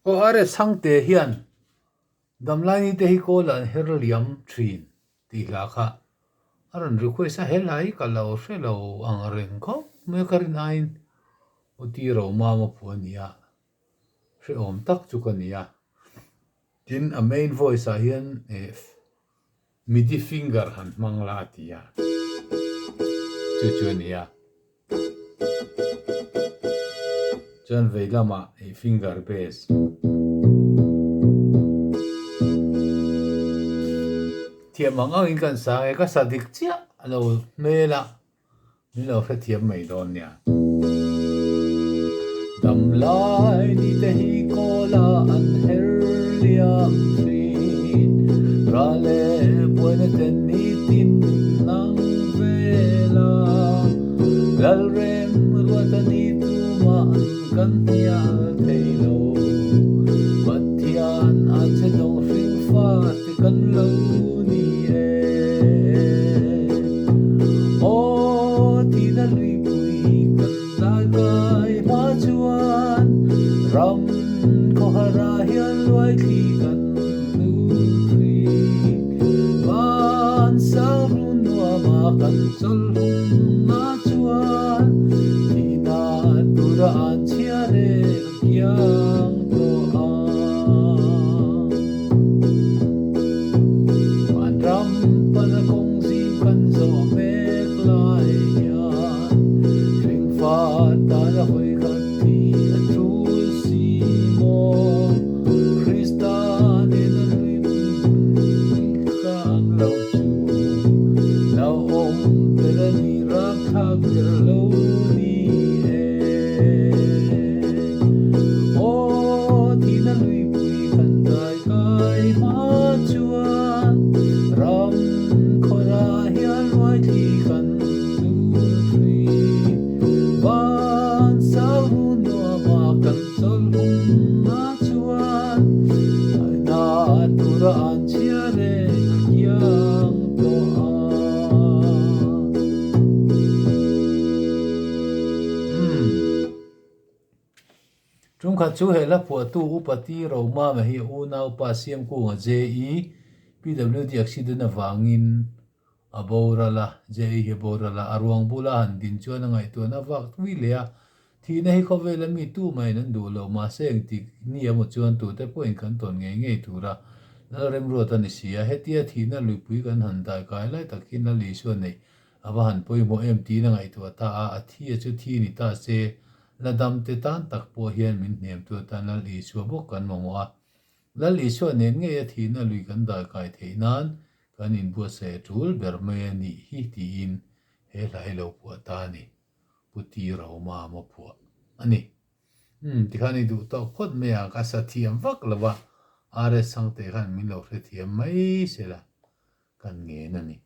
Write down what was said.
o are sang te hian damlai ni te hi kolan herliam thin ti la kha aron request a helai kalo shelo ang reng ko me karin ain o ti ro ma ma puania she om tak chu kania tin a main voice a hian midi finger han mangla tia chu chu nia John Veilama a finger bass thiam ang in kan sa ka sadik chia alo mela ni lo kha thiam mai don nia dam lai ni te hi kola an herliam thin rale buena ten ni tin nang vela lal rem ruata ni tu ma kan tia theilo patian a che dong ring fa te kan lo ni o ti na lui pui kan dai kai ma chuan ram ko hara hian loi thi kan nu pri van sao run wa ma kan sol na chuan ti na tura an chia re kyang to a wan ram pana kong sim kan zo mek lai ya ring fa ta la hoi kan ti a tru si mo krista ne na lui kang lo chu lao om pela ni ra kha ger lo ni o ti na lui pui kan dai kai ma chuan ram khora hian loi thi kan nu pri van sao ru no ma kan sol hum na chuan ai na tura an chia re kyang to a trung kha chu hela pu tu upati roma ma hi u nau pa siam ku nga je pwd accident awangin aborala je hi borala arwang bula han din chuan ngai tu na wak wi le a thi na hi khowela mi tu mai nan du lo ma seng ti ni amo chuan tu te point kan ton nge nge tura na rem ro ta ni sia hetia thi na lui pui kan han dai kai lai takin na li so nei awa han poi mo em ti na ngai tu ta a thi chu thi ni ta se la dam te tan tak po hian min hnem tu ta na li chu bok kan mo a la li chu nen nge ya thi na lui kan dai kai thei nan kan in bu se tul ber me ni hi ti in he lai lo pu ta ni puti ro ma mo pu ani ti khani du to khot me a ka sa thiam vak lawa are sang te khan min lo hre thiam mai se la kan nge na ni